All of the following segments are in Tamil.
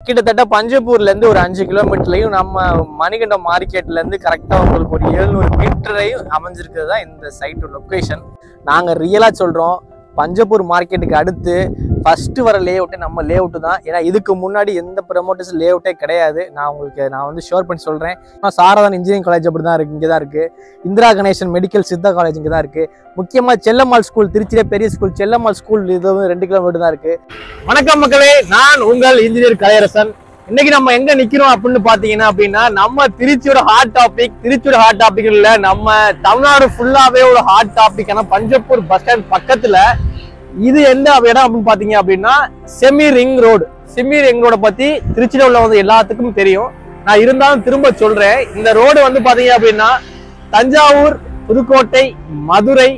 கிட்டத்தட்ட பஞ்சப்பூர்ல இருந்து ஒரு 5 கிலோமீட்டர்லையும் நம்ம மணிகண்டம் மார்க்கெட்ல இருந்து கரெக்டா உங்களுக்கு ஒரு 700 மீட்டரையும் அமைஞ்சிருக்கிறது தான் இந்த சைட் லொகேஷன். நாங்க ரியலா சொல்றோம், பஞ்சப்பூர் மார்க்கெட்டுக்கு அடுத்து ஃபர்ஸ்ட் வர லே அவுட்டே நம்ம லே அவுட்டு தான். ஏன்னா இதுக்கு முன்னாடி எந்த ப்ரமோட்டர்ஸ் லே அவுட்டே கிடையாது. நான் வந்து ஷோர் பண்ணி சொல்றேன். சாரதான் இன்ஜினியரிங் காலேஜ் அப்படி தான் இருக்கு, இங்கே தான் இருக்கு. இந்திரா கணேசன் மெடிக்கல் சித்தா காலேஜ் இங்கே தான் இருக்கு. முக்கியமா செல்லம்மாள் ஸ்கூல், திருச்சியில பெரிய ஸ்கூல் செல்லம்மாள் ஸ்கூல் இதுவும் 2 கிலோமீட்டர் தான் இருக்கு. வணக்கம் மக்களே, நான் உங்கள் இன்ஜினியர் கலையரசன். இன்னைக்கு நம்ம எங்க நிக்கிறோம் அப்படின்னு பாத்தீங்கன்னா நம்ம திருச்சியோட ஹாட் டாபிக் இல்ல, நம்ம தமிழ்நாடு ஃபுல்லாவே ஒரு ஹாட் டாபிக். ஆனா பஞ்சப்பூர் பஸ் ஸ்டாண்ட் பக்கத்துல இது எந்த இடம் அப்படின்னு பாத்தீங்க அப்படின்னா செமி ரிங் ரோட பத்தி திருச்சியில உள்ள வந்து எல்லாத்துக்கும் தெரியும். நான் இருந்தாலும் திரும்ப சொல்றேன், இந்த ரோடு வந்து பாத்தீங்க அப்படின்னா தஞ்சாவூர், புதுக்கோட்டை, மதுரை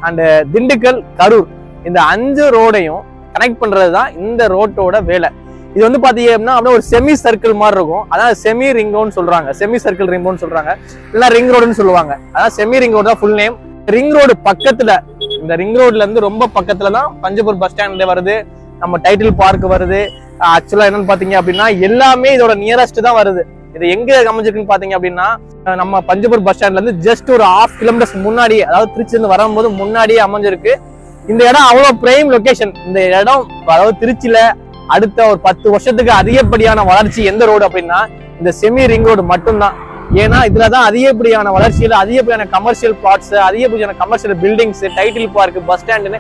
அண்ட் திண்டுக்கல், கரூர் இந்த 5 ரோடையும் கனெக்ட் பண்றதுதான் இந்த ரோட்டோட வேலை. இது வந்து பாத்தீங்கன்னா ஒரு செமி சர்க்கிள் மாதிரி இருக்கும். அதான் செமி ரிங் ரோடுன்னு சொல்றாங்க, செமி சர்க்கிள் ரிங் ரோடுன்னு சொல்றாங்க, இல்ல ரிங் ரோடுன்னு சொல்லுவாங்க. அதான் செமி ரிங் ரோடு தான் ஃபுல் நேம். ரிங் ரோடு பக்கத்துல, இந்த ரிங் ரோட்ல இருந்து ரொம்ப பக்கத்துல தான் பஞ்சப்பூர் பஸ் ஸ்டாண்ட்ல வருது, நம்ம டைட்டில் பார்க் வருது. ஆக்சுவலா என்னன்னு பாத்தீங்க அப்படின்னா எல்லாமே இதோட நியரஸ்ட் தான் வருது. இது எங்க அமைஞ்சிருக்குன்னு பாத்தீங்க அப்படின்னா நம்ம பஞ்சப்பூர் பஸ் ஸ்டாண்ட்ல இருந்து ஜஸ்ட் ஒரு 1/2 கிலோமீட்டர்ஸ் முன்னாடி, அதாவது திருச்சியில இருந்து வரும்போது முன்னாடியே அமைஞ்சிருக்கு. இந்த இடம் அவ்வளவு பிரைம் லொகேஷன். இந்த இடம் அதாவது திருச்சியில அடுத்த ஒரு 10 வருஷத்துக்கு அதிகப்படியான வளர்ச்சி எந்த ரோடு அப்படின்னா இந்த செமி ரிங் ரோடு மட்டும்தான். ஏன்னா இதுலதான் அதிகப்படியான வளர்ச்சியில அதிகப்படியான கமர்ஷியல் பிளாட்ஸ், அதிகப்படியான commercial buildings, Tidel Park, bus ஸ்டாண்டுன்னு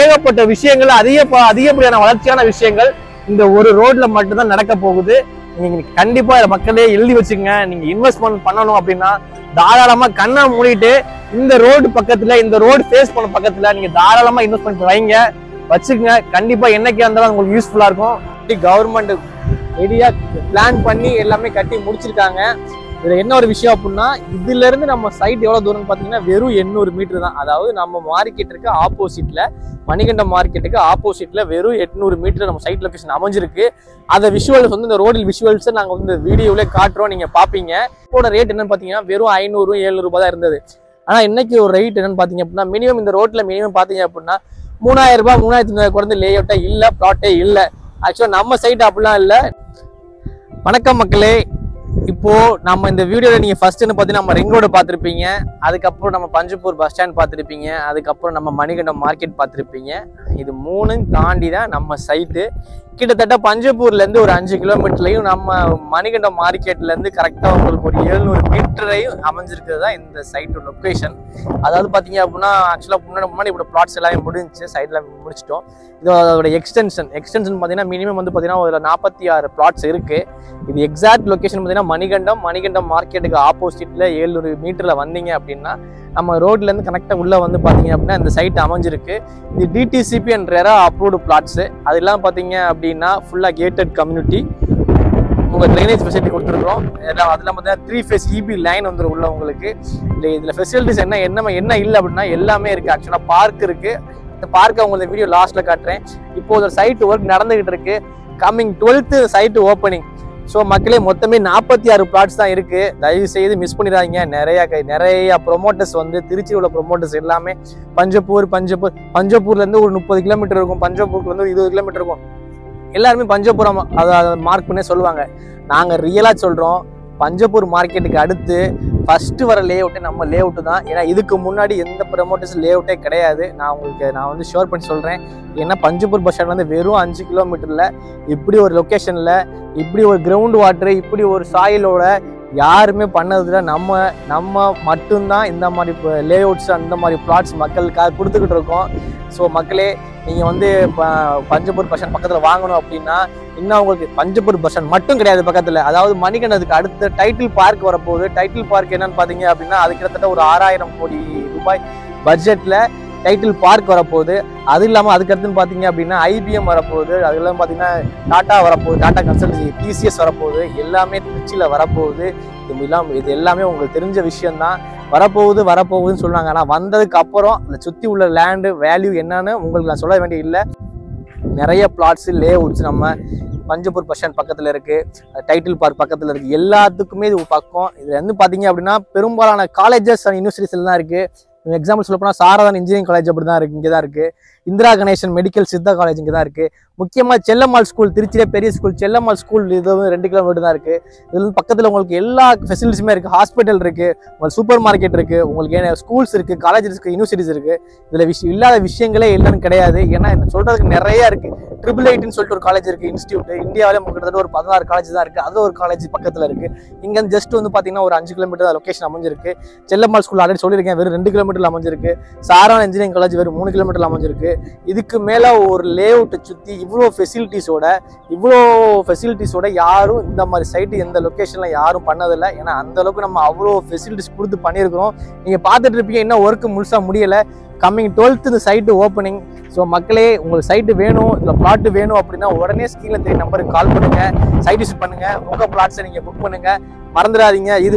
ஏகப்பட்ட விஷயங்கள், அதிகப்படியான வளர்ச்சியான விஷயங்கள் இந்த ஒரு ரோட்ல மட்டும்தான் நடக்க போகுது. நீங்க கண்டிப்பா மக்களே எழுதி வச்சுக்கங்க. நீங்க இன்வெஸ்ட்மெண்ட் பண்ணணும் அப்படின்னா தாராளமா கண்ணை மூடிட்டு இந்த ரோடு பக்கத்துல, இந்த ரோடு ஃபேஸ் பண்ண பக்கத்துல நீங்க தாராளமா இன்வெஸ்ட்மெண்ட் வைங்க, வச்சுக்கோங்க. கண்டிப்பா என்னைக்கா இருந்தாலும் உங்களுக்கு யூஸ்ஃபுல்லா இருக்கும். கவர்மெண்ட் ரெடியா பிளான் பண்ணி எல்லாமே கட்டி முடிச்சிருக்காங்க. இதுல என்ன ஒரு விஷயம் அப்படின்னா, இதுல இருந்து நம்ம சைட் எவ்வளவு தூரம் பாத்தீங்கன்னா வெறும் 800 மீட்டர் தான். அதாவது நம்ம மார்க்கெட்டுக்கு ஆப்போசிட்ல, மணிகண்டம் மார்க்கெட்டுக்கு ஆப்போசிட்ல வெறும் 800 மீட்டர் நம்ம சைட் லொகேஷன் அமைஞ்சிருக்கு. அதை விஷுவல்ஸ் வந்து இந்த ரோடில் விஷுவல்ஸ் நாங்க வந்து வீடியோவிலே காட்டுறோம், நீங்க பாப்பீங்க. இதோட ரேட் என்னன்னு பாத்தீங்கன்னா வெறும் 500-700 ரூபாய் தான் இருந்தது. ஆனா இன்னைக்கு ஒரு ரேட் என்னன்னு பாத்தீங்க அப்படின்னா மினிமம் இந்த ரோட்ல மினிமம் பாத்தீங்க அப்படின்னா 3000 ரூபாய், 3500 குறைந்து லே அவுட்டா இல்ல, பிளாட்டே இல்ல. ஆக்சுவலா நம்ம சைட் அப்படிலாம் இல்ல. வணக்கம் மக்களே, இப்போ நம்ம இந்த வீடியோல நீங்க ஃபர்ஸ்ட் பாத்தீங்கன்னா நம்ம ரிங் ரோடு பார்த்திருப்பீங்க, அதுக்கப்புறம் நம்ம பஞ்சப்பூர் பஸ் ஸ்டாண்ட் பார்த்திருப்பீங்க, அதுக்கப்புறம் நம்ம மணிகண்டம் மார்க்கெட் பார்த்திருப்பீங்க. இது 3 தாண்டி தான் நம்ம சைட்டு. கிட்டத்தட்ட பஞ்சப்பூர்ல இருந்து ஒரு 5 கிலோமீட்டர்லையும் நம்ம மணிகண்டம் மார்க்கெட்ல இருந்து கரெக்டா உங்களுக்கு ஒரு 700 மீட்டரையும் அமைஞ்சிருக்கிறது தான் இந்த சைட் லொகேஷன். அதாவது பாத்தீங்க அப்படின்னா ஆக்சுவலா முன்னாடி இப்படி பிளாட்ஸ் எல்லாமே முடிஞ்சிச்சு, சைட்ல முடிச்சிட்டோம். இதோட எக்ஸ்டென்ஷன் பாத்தீங்கன்னா மினிமம் வந்து பாத்தீங்கன்னா ஒரு 46 பிளாட்ஸ் இருக்கு. இது எக்ஸாக்ட் லொகேஷன் பாத்தீங்கன்னா மணிகண்டம் மார்க்கெட்டுக்கு ஆப்போசிட்ல 700 மீட்டர்ல வந்தீங்க அப்படின்னா நம்ம ரோட்ல இருந்து கனெக்டா உள்ள வந்து பாத்தீங்க அப்படின்னா இந்த சைட் அமைஞ்சிருக்கு. இது DTCP and RERA approved plots. அது எல்லாம் பாத்தீங்க அப்படின்னா ஃபுல்லா கேட்டட் கம்யூனிட்டி. உங்க ட்ரைனேஜ் ஃபெசிலிட்டி கொடுத்துருக்கோம். அதெல்லாம் பார்த்தீங்கன்னா 3 ஃபேஸ் இபி லைன் வந்துடும் உள்ள உங்களுக்கு. இதுல ஃபெசிலிட்டிஸ் என்ன இல்லை அப்படின்னா எல்லாமே இருக்கு. ஆக்சுவலா பார்க் இருக்கு. இந்த பார்க்கை உங்களுக்கு வீடியோ லாஸ்ட்ல காட்டுறேன். இப்போ ஒரு சைட் ஒர்க் நடந்துகிட்டு இருக்கு. Coming 12th side opening. So மக்களே மொத்தமே 46 பிளாட்ஸ் தான் இருக்கு. தயவு செய்து மிஸ் பண்ணிடாதீங்க. நிறைய ப்ரொமோட்டர்ஸ் வந்து திருச்சியில் உள்ள ப்ரொமோட்டர்ஸ் எல்லாமே பஞ்சப்பூர்ல இருந்து ஒரு 30 கிலோமீட்டர் இருக்கும், பஞ்சப்பூர்ல இருந்து 20 கிலோமீட்டர் இருக்கும். எல்லாருமே பஞ்சபுரம் அதை மார்க் பண்ணி சொல்லுவாங்க. நாங்க ரியலா சொல்றோம், பஞ்சப்பூர் மார்க்கெட்டுக்கு அடுத்து ஃபர்ஸ்ட் வர லே அவுட்டே நம்ம லே அவுட்டு தான். ஏன்னா இதுக்கு முன்னாடி எந்த ப்ரமோட்டர்ஸ் லே அவுட்டே கிடையாது. நான் வந்து ஷோர் பண்ணி சொல்றேன். ஏன்னா பஞ்சப்பூர் பஸ் ஸ்டாண்ட் வந்து வெறும் 5 கிலோமீட்டர்ல இப்படி ஒரு லொக்கேஷன்ல, இப்படி ஒரு கிரவுண்ட் வாட்டர், இப்படி ஒரு சாயிலோட யாருமே பண்ணதுல நம்ம மட்டும்தான் இந்த மாதிரி லே அவுட்ஸ், அந்த மாதிரி பிளாட்ஸ் மக்களுக்காக கொடுத்துக்கிட்டு இருக்கோம். ஸோ மக்களே, நீங்கள் வந்து பஞ்சப்பூர் பஸ் ஸ்டாண்ட் பக்கத்தில் வாங்கணும் அப்படின்னா இன்னும் உங்களுக்கு பஞ்சப்பூர் பஸ் ஸ்டாண்ட் மட்டும் கிடையாது பக்கத்தில், அதாவது மணிகண்டத்துக்கு அடுத்த டைட்டில் பார்க் வரப்போகுது. டைட்டில் பார்க் என்னன்னு பார்த்தீங்க அப்படின்னா அது கிட்டத்தட்ட ஒரு 6000 கோடி ரூபாய் பட்ஜெட்டில் டைட்டில் பார்க் வரப்போகுது. அது இல்லாமல் அதுக்கடுத்துன்னு பார்த்தீங்க அப்படின்னா IBM வரப்போகுது. அது இல்லாமல் பார்த்தீங்கன்னா டாட்டா வரப்போகுது, டாட்டா கன்சல்டன்சி, TCS வரப்போகுது. எல்லாமே திருச்சியில் வரப்போகுது. இது எல்லாமே உங்களுக்கு தெரிஞ்ச விஷயம்தான். வரப்போகுதுன்னு சொல்லுவாங்க. ஆனால் வந்ததுக்கு அப்புறம் அந்த சுற்றி உள்ள லேண்டு வேல்யூ என்னன்னு உங்களுக்கு நான் சொல்ல வேண்டிய இல்லை. நிறைய பிளாட்ஸ், லே அவுட்ஸ் நம்ம பஞ்சப்பூர் பஸ் ஸ்டாண்ட் பக்கத்தில் இருக்குது, டைட்டில் பார்க் பக்கத்தில் இருக்குது. எல்லாத்துக்குமே இது பக்கம். இதில் வந்து பார்த்தீங்க அப்படின்னா பெரும்பாலான காலேஜஸ் அண்ட் யூனிவர்சிட்டிஸ் எல்லாம் இருக்குது. எக்ஸாம்பிள் சொல்ல போனால் சாரதான் இன்ஜினியரிங் காலேஜ் அப்படி தான் இருக்குது, இங்கே தான் இருக்குது. இந்திரா கணேசன் மெடிக்கல் சித்தா காலேஜ் இங்கே தான் இருக்குது. முக்கியமாக செல்லம்மாள் ஸ்கூல், திருச்சியிலே பெரிய ஸ்கூல் செல்லம்மாள் ஸ்கூல், இது வந்து 2 கிலோமீட்டர் தான் இருக்குது. இதுல பக்கத்தில் உங்களுக்கு எல்லா ஃபெசிலிட்டிஸுமே இருக்குது. ஹாஸ்பிட்டல் இருக்குது, உங்களுக்கு சூப்பர் மார்க்கெட் இருக்குது, உங்களுக்கு ஸ்கூல்ஸ் இருக்குது, காலேஜஸ் இருக்குது, யூனிவர்சிட்டிஸ் இருக்குது. இதில் இல்லாத விஷயங்களே இல்லைன்னு கிடையாது. ஏன்னா இந்த சொல்கிறதுக்கு நிறையா இருக்குது. IIITன்னு சொல்லிட்டு ஒரு காலேஜ் இருக்குது, இன்ஸ்டியூட். இந்தியாவிலே கிட்டத்தட்ட ஒரு 16 காலேஜ் தான் இருக்குது. அது ஒரு காலேஜ் பக்கத்தில் இருக்குது. இங்கே ஜஸ்ட் வந்து பார்த்தீங்கன்னா ஒரு 5 கிலோமீட்டர் தான் லொக்கேஷன் அமைஞ்சிருக்கு. செல்லம்மாள் ஸ்கூல் ஆல்ரெடி சொல்லியிருக்கேன், வெறும் 2 கிலோமீட்டர் அமைஞ்சிருக்கு. சாரான் இன்ஜினியரிங் காலேஜ் வெறும் 3 கிலோமீட்டர் அமைஞ்சிருக்கு. இதுக்கு மேலே ஒரு லேஅவுட்டை சுற்றி இவ்வளோ ஃபெசிலிட்டிஸோட யாரும் இந்த மாதிரி சைட்டு எந்த லொக்கேஷனில் யாரும் பண்ணதில்லை. ஏன்னா அந்த அளவுக்கு நம்ம அவ்வளோ ஃபெசிலிட்டிஸ் கொடுத்து பண்ணியிருக்கிறோம். நீங்கள் பார்த்துட்டு இருப்பீங்க, இன்னும் ஒர்க்கு முழுசாக முடியலை. கம்மிங் 12th இந்த சைட்டு ஓப்பனிங். ஸோ மக்களே, உங்களுக்கு சைட்டு வேணும், இல்லை பிளாட்டு வேணும் அப்படின்னா உடனே ஸ்க்ரீனில் 3 நம்பருக்கு கால் பண்ணுங்கள், சைட் விசிட் பண்ணுங்கள், உங்கள் பிளாட்ஸை நீங்கள் புக் பண்ணுங்கள். மறந்துடாதீங்க. இது